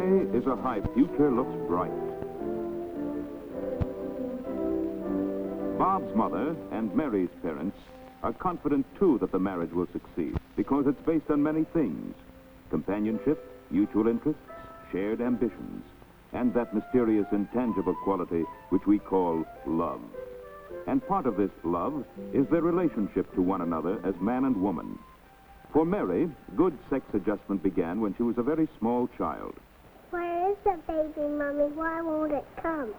Today is a high future looks bright. Bob's mother and Mary's parents are confident, too, that the marriage will succeed because it's based on many things: companionship, mutual interests, shared ambitions, and that mysterious intangible quality which we call love. And part of this love is their relationship to one another as man and woman. For Mary, good sex adjustment began when she was a very small child. Where is the baby, Mommy? Why won't it come?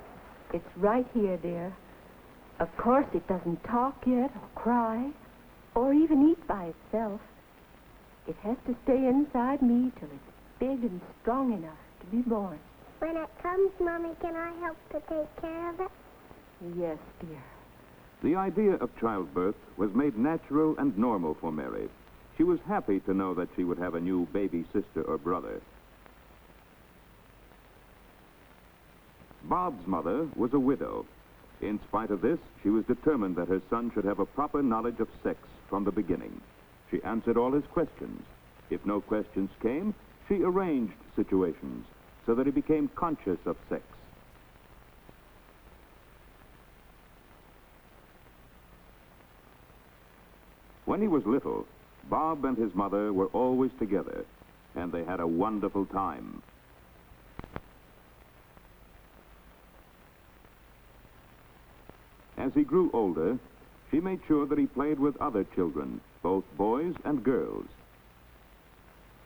It's right here, dear. Of course, it doesn't talk yet, or cry, or even eat by itself. It has to stay inside me till it's big and strong enough to be born. When it comes, Mommy, can I help to take care of it? Yes, dear. The idea of childbirth was made natural and normal for Mary. She was happy to know that she would have a new baby sister or brother. Bob's mother was a widow. In spite of this, she was determined that her son should have a proper knowledge of sex from the beginning. She answered all his questions. If no questions came, she arranged situations so that he became conscious of sex. When he was little, Bob and his mother were always together, and they had a wonderful time. As he grew older, she made sure that he played with other children, both boys and girls.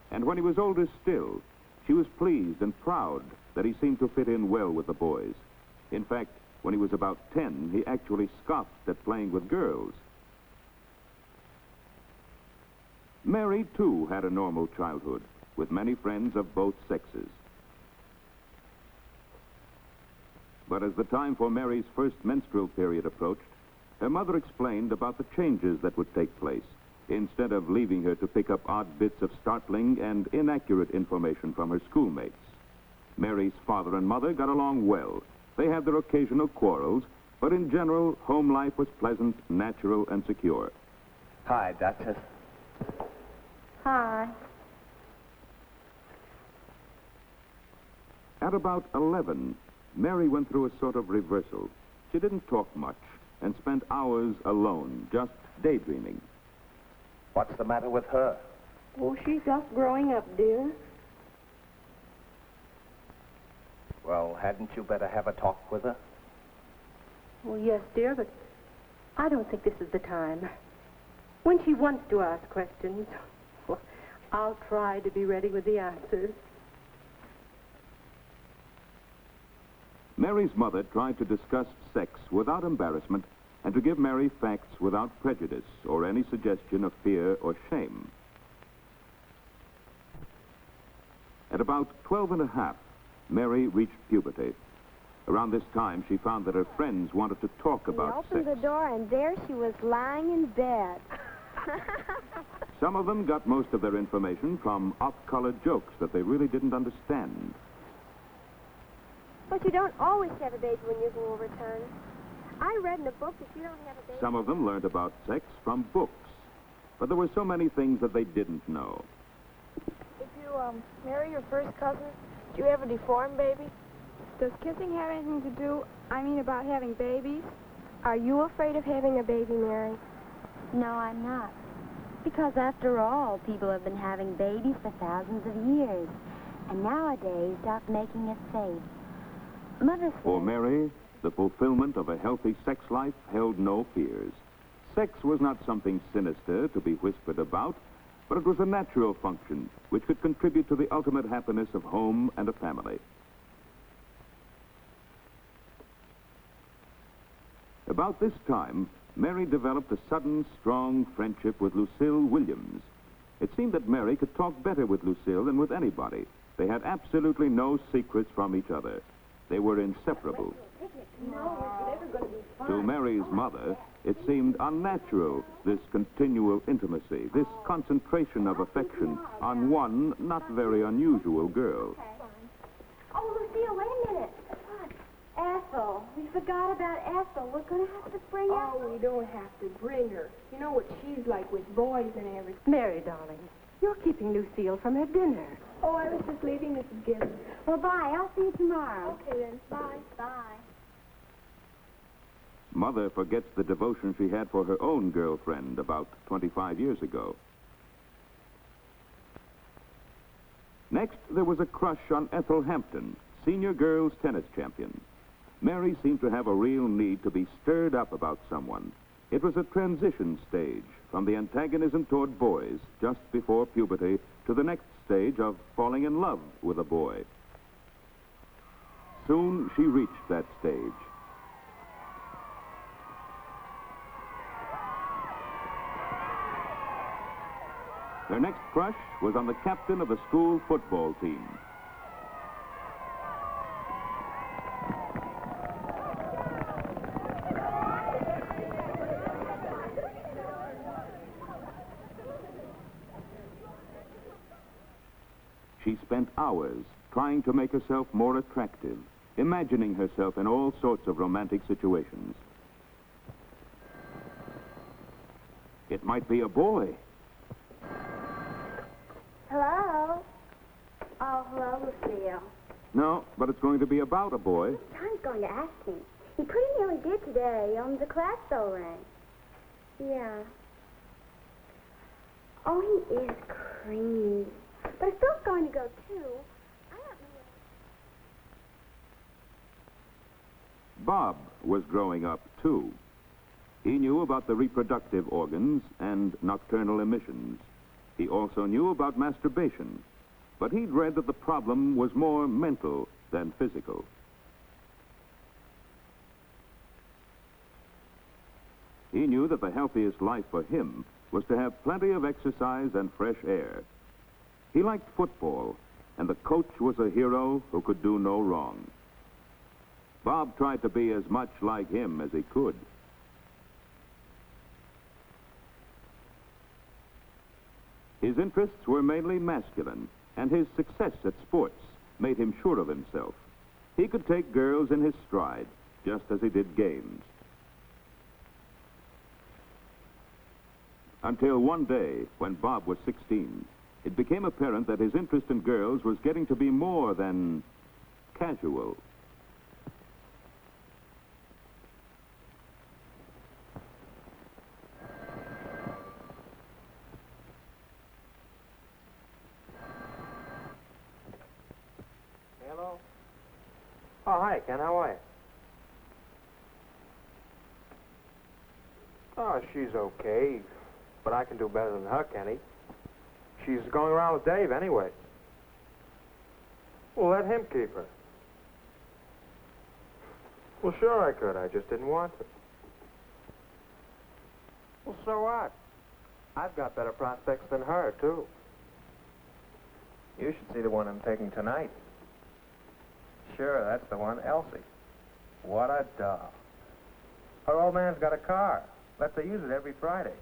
And when he was older still, she was pleased and proud that he seemed to fit in well with the boys. In fact, when he was about 10, he actually scoffed at playing with girls. Mary, too, had a normal childhood, with many friends of both sexes. But as the time for Mary's first menstrual period approached, her mother explained about the changes that would take place, instead of leaving her to pick up odd bits of startling and inaccurate information from her schoolmates. Mary's father and mother got along well. They had their occasional quarrels, but in general, home life was pleasant, natural, and secure. Hi, Duchess. Hi. At about 11, Mary went through a sort of reversal. She didn't talk much and spent hours alone, just daydreaming. What's the matter with her? Oh, she's just growing up, dear. Well, hadn't you better have a talk with her? Well, yes, dear, but I don't think this is the time. When she wants to ask questions, well, I'll try to be ready with the answers. Mary's mother tried to discuss sex without embarrassment and to give Mary facts without prejudice or any suggestion of fear or shame. At about 12 and a half, Mary reached puberty. Around this time, she found that her friends wanted to talk about sex. We opened the door, and there she was lying in bed. Some of them got most of their information from off-colored jokes that they really didn't understand. But you don't always have a baby when you go overtime. I read in a book that you don't have a baby. Some of them learned about sex from books, but there were so many things that they didn't know. If you marry your first cousin, do you have a deformed baby? Does kissing have anything to do, about having babies? Are you afraid of having a baby, Mary? No, I'm not. Because after all, people have been having babies for thousands of years. And nowadays, stop making it safe. Mother said... For Mary, the fulfillment of a healthy sex life held no fears. Sex was not something sinister to be whispered about, but it was a natural function which could contribute to the ultimate happiness of home and a family. About this time, Mary developed a sudden, strong friendship with Lucille Williams. It seemed that Mary could talk better with Lucille than with anybody. They had absolutely no secrets from each other. They were inseparable. To Mary's mother, it seemed unnatural, this continual intimacy, this concentration of affection on one not very unusual girl. Oh, Lucille, wait a minute. Ethel. We forgot about Ethel. We're going to have to bring Ethel. Oh, we don't have to bring her. You know what she's like with boys and everything. Mary, darling, you're keeping Lucille from her dinner. Oh, I was just leaving, Mrs. Gibbs. Well, bye. I'll see you tomorrow. Okay, then. Bye. Bye. Mother forgets the devotion she had for her own girlfriend about 25 years ago. Next, there was a crush on Ethel Hampton, senior girls tennis champion. Mary seemed to have a real need to be stirred up about someone. It was a transition stage from the antagonism toward boys just before puberty to the next stage of falling in love with a boy. Soon she reached that stage. Her next crush was on the captain of the school football team. She spent hours trying to make herself more attractive, imagining herself in all sorts of romantic situations. It might be a boy. Hello? Oh, hello, Lucille. No, but it's going to be about a boy. John's going to ask me. He pretty nearly did today. The class bell rang. Yeah. Oh, he is creamy. But Phil's going to go, too. I don't know. Bob was growing up, too. He knew about the reproductive organs and nocturnal emissions. He also knew about masturbation, but he'd read that the problem was more mental than physical. He knew that the healthiest life for him was to have plenty of exercise and fresh air. He liked football, and the coach was a hero who could do no wrong. Bob tried to be as much like him as he could. His interests were mainly masculine, and his success at sports made him sure of himself. He could take girls in his stride, just as he did games. Until one day, when Bob was 16, it became apparent that his interest in girls was getting to be more than casual. Hello? Oh, hi, Ken. How are you? Oh, she's okay, but I can do better than her, Kenny. She's going around with Dave anyway. Well, let him keep her. Well, sure I could. I just didn't want to. Well, so what? I've got better prospects than her, too. You should see the one I'm taking tonight. Sure, that's the one, Elsie. What a doll. Her old man's got a car. Lets her use it every Friday.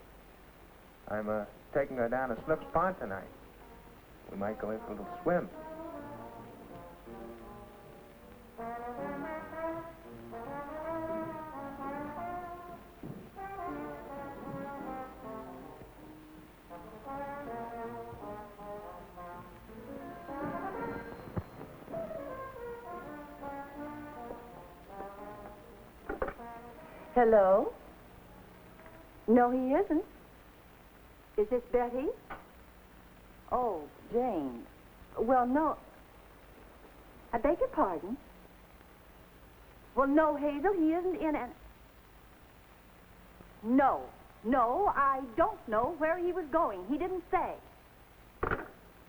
I'm taking her down to Snook's Pond tonight. We might go in for a little swim. Hello? No, he isn't. Is this Betty? Oh, Jane. Well, no. I beg your pardon? Well, no, Hazel, he isn't in and... No, I don't know where he was going. He didn't say.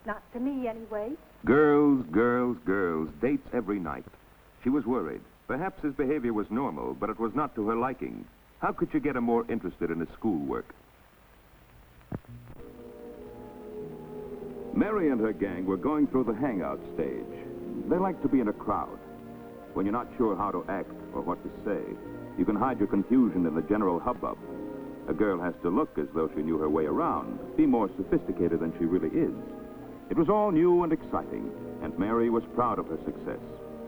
Not to me, anyway. Girls, girls, girls, dates every night. She was worried. Perhaps his behavior was normal, but it was not to her liking. How could you get him more interested in his schoolwork? Mary and her gang were going through the hangout stage. They like to be in a crowd. When you're not sure how to act or what to say, you can hide your confusion in the general hubbub. A girl has to look as though she knew her way around, be more sophisticated than she really is. It was all new and exciting, and Mary was proud of her success.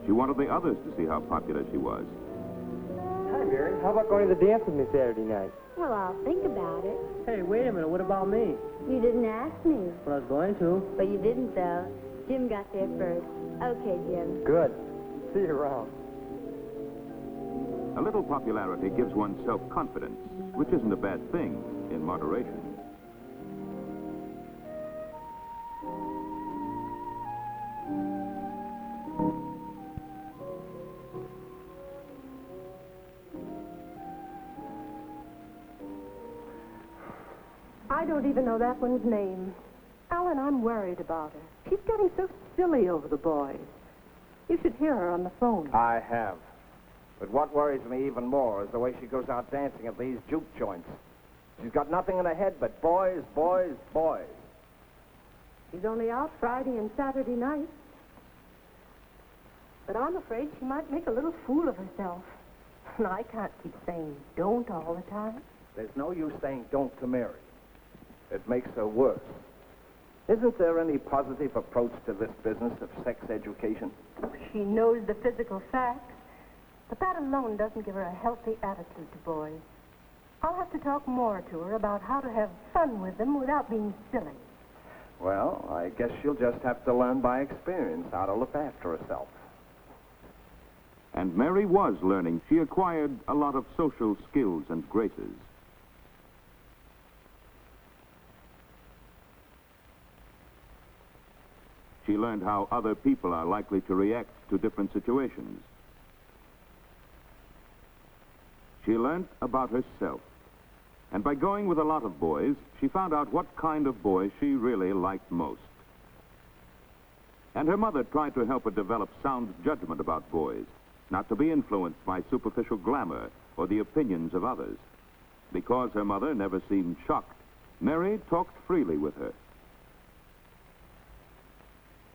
She wanted the others to see how popular she was. Hi, Mary. How about going to the dance with me Saturday night? Well, I'll think about it. Hey, wait a minute. What about me? You didn't ask me. Well, I was going to. But you didn't, though. Jim got there first. Okay, Jim. Good. See you around. A little popularity gives one self-confidence, which isn't a bad thing in moderation. I don't even know that one's name. Alan, I'm worried about her. She's getting so silly over the boys. You should hear her on the phone. I have. But what worries me even more is the way she goes out dancing at these juke joints. She's got nothing in her head but boys, boys, boys. She's only out Friday and Saturday night. But I'm afraid she might make a little fool of herself. And I can't keep saying don't all the time. There's no use saying don't to Mary. It makes her worse. Isn't there any positive approach to this business of sex education? She knows the physical facts, but that alone doesn't give her a healthy attitude to boys. I'll have to talk more to her about how to have fun with them without being silly. Well, I guess she'll just have to learn by experience how to look after herself. And Mary was learning. She acquired a lot of social skills and graces. She learned how other people are likely to react to different situations. She learned about herself. And by going with a lot of boys, she found out what kind of boys she really liked most. And her mother tried to help her develop sound judgment about boys, not to be influenced by superficial glamour or the opinions of others. Because her mother never seemed shocked, Mary talked freely with her.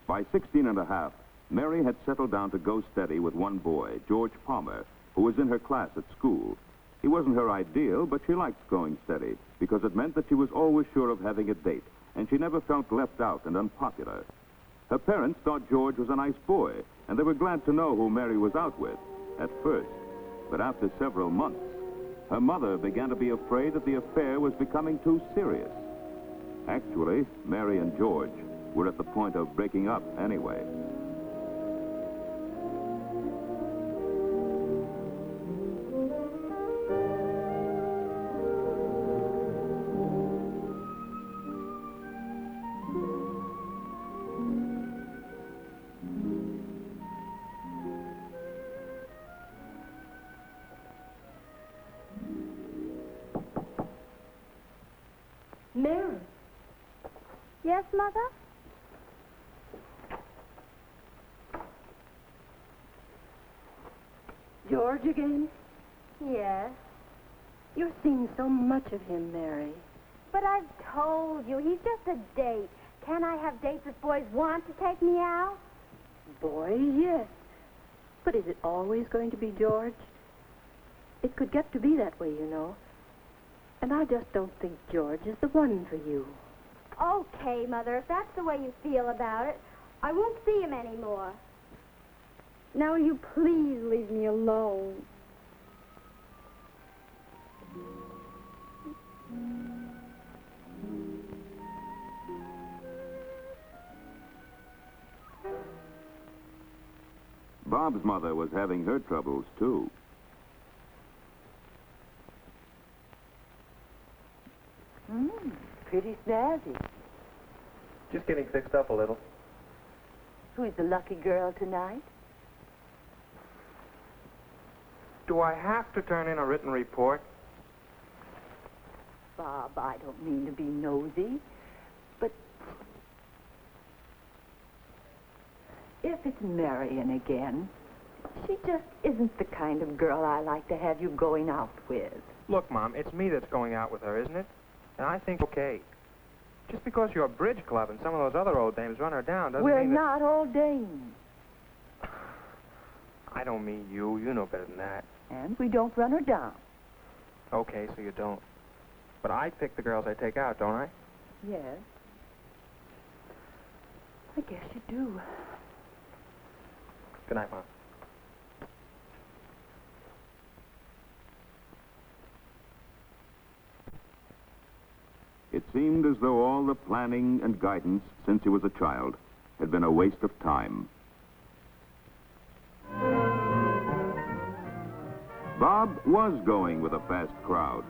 By 16 and a half, Mary had settled down to go steady with one boy, George Palmer, who was in her class at school. He wasn't her ideal, but she liked going steady because it meant that she was always sure of having a date, and she never felt left out and unpopular. Her parents thought George was a nice boy, and they were glad to know who Mary was out with at first. But after several months, her mother began to be afraid that the affair was becoming too serious. Actually, Mary and George were at the point of breaking up anyway. Mary. Yes, Mother? George again? Yes. You're seeing so much of him, Mary. But I've told you, he's just a date. Can I have dates if boys want to take me out? Boys, yes. But is it always going to be George? It could get to be that way, you know. And I just don't think George is the one for you. Okay, Mother, if that's the way you feel about it, I won't see him anymore. Now, will you please leave me alone? Bob's mother was having her troubles, too. Pretty snazzy. Just getting fixed up a little. Who's the lucky girl tonight? Do I have to turn in a written report? Bob, I don't mean to be nosy, but if it's Marion again, she just isn't the kind of girl I like to have you going out with. Look, Mom, it's me that's going out with her, isn't it? And I think okay. Just because you're a bridge club and some of those other old dames run her down doesn't We're mean that... not all dames. I don't mean you. You know better than that. And we don't run her down. Okay, so you don't. But I pick the girls I take out, don't I? Yes. I guess you do. Good night, Mom. It seemed as though all the planning and guidance since he was a child had been a waste of time. Bob was going with a fast crowd,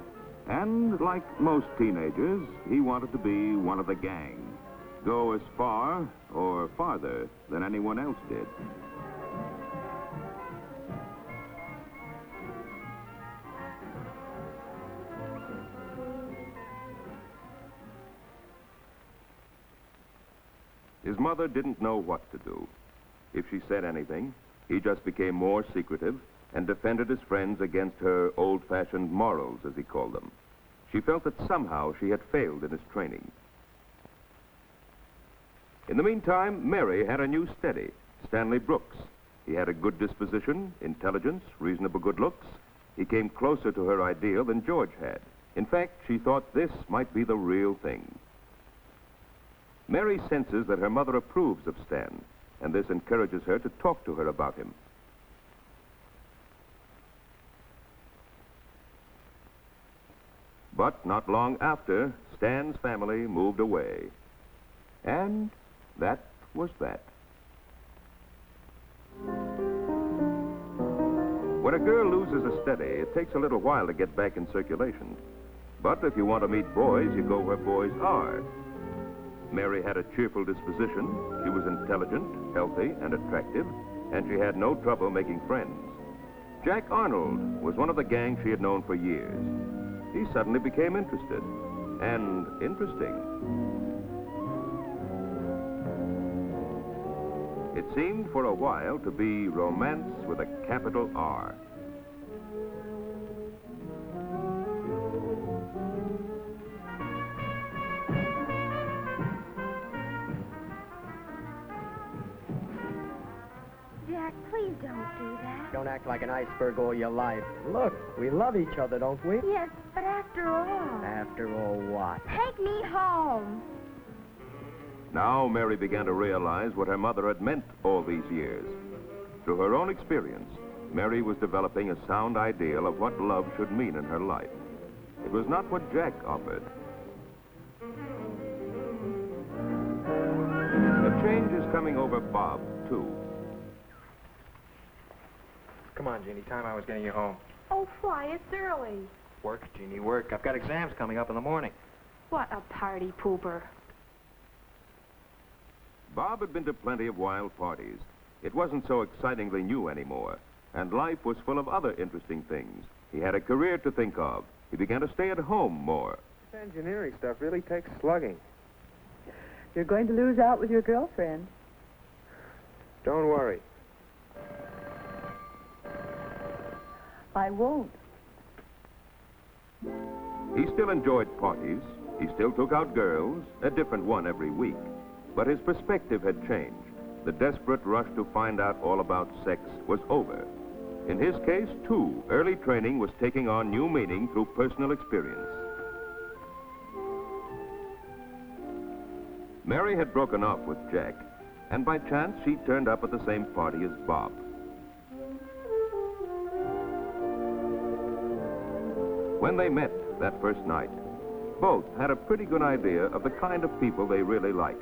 and like most teenagers, he wanted to be one of the gang, go as far or farther than anyone else did. His mother didn't know what to do. If she said anything, he just became more secretive and defended his friends against her old-fashioned morals, as he called them. She felt that somehow she had failed in his training. In the meantime, Mary had a new steady, Stanley Brooks. He had a good disposition, intelligence, reasonable good looks. He came closer to her ideal than George had. In fact, she thought this might be the real thing. Mary senses that her mother approves of Stan, and this encourages her to talk to her about him. But not long after, Stan's family moved away. And that was that. When a girl loses a steady, it takes a little while to get back in circulation. But if you want to meet boys, you go where boys are. Mary had a cheerful disposition. She was intelligent, healthy, and attractive, and she had no trouble making friends. Jack Arnold was one of the gang she had known for years. He suddenly became interested, and interesting. It seemed for a while to be romance with a capital R. Jack, please don't do that. Don't act like an iceberg all your life. Look, we love each other, don't we? Yes, but after all... After all what? Take me home. Now Mary began to realize what her mother had meant all these years. Through her own experience, Mary was developing a sound ideal of what love should mean in her life. It was not what Jack offered. A change is coming over Bob, too. Come on, Jeannie. Time I was getting you home. Oh, why? It's early. Work, Jeannie, work. I've got exams coming up in the morning. What a party pooper. Bob had been to plenty of wild parties. It wasn't so excitingly new anymore, and life was full of other interesting things. He had a career to think of. He began to stay at home more. This engineering stuff really takes slugging. You're going to lose out with your girlfriend. Don't worry. I won't. He still enjoyed parties. He still took out girls, a different one every week. But his perspective had changed. The desperate rush to find out all about sex was over. In his case, too, early training was taking on new meaning through personal experience. Mary had broken off with Jack, and by chance she turned up at the same party as Bob. When they met that first night, both had a pretty good idea of the kind of people they really liked.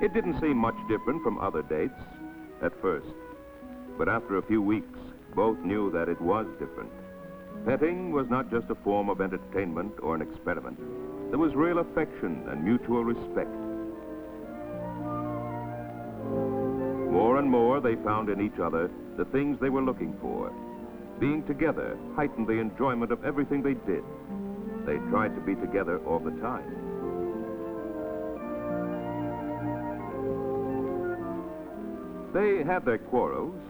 It didn't seem much different from other dates at first, but after a few weeks, both knew that it was different. Petting was not just a form of entertainment or an experiment. There was real affection and mutual respect. More and more, they found in each other the things they were looking for. Being together heightened the enjoyment of everything they did. They tried to be together all the time. They had their quarrels,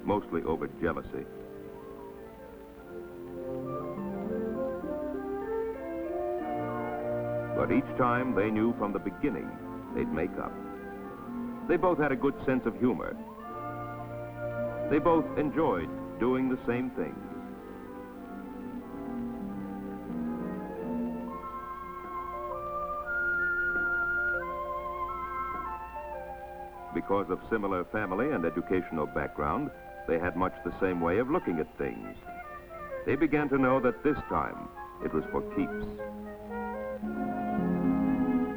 mostly over jealousy. But each time they knew from the beginning they'd make up. They both had a good sense of humor. They both enjoyed doing the same things. Because of similar family and educational background, they had much the same way of looking at things. they began to know that this time it was for keeps.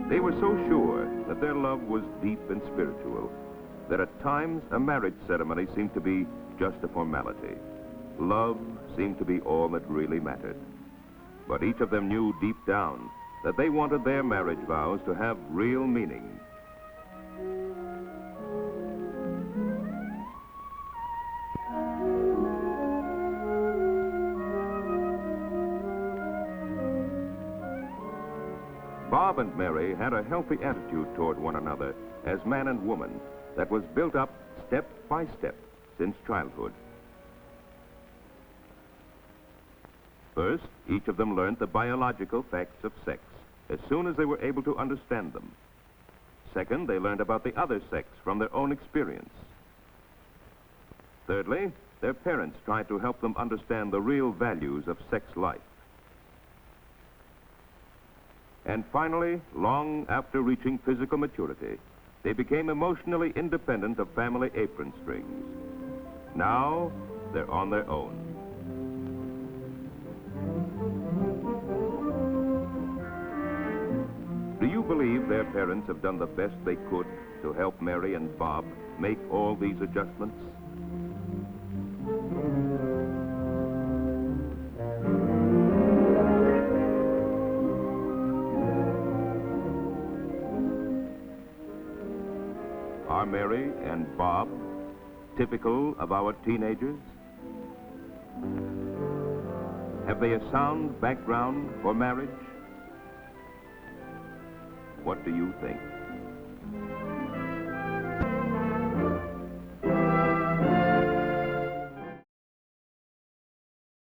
They were so sure that their love was deep and spiritual that at times a marriage ceremony seemed to be just a formality. Love seemed to be all that really mattered. But each of them knew deep down that they wanted their marriage vows to have real meaning. Bob and Mary had a healthy attitude toward one another as man and woman that was built up step by step since childhood. First, each of them learned the biological facts of sex as soon as they were able to understand them. Second, they learned about the other sex from their own experience. Thirdly, their parents tried to help them understand the real values of sex life. And finally, long after reaching physical maturity, they became emotionally independent of family apron strings. Now, they're on their own. Do you believe their parents have done the best they could to help Mary and Bob make all these adjustments? Are Mary and Bob typical of our teenagers? Have they a sound background for marriage? What do you think?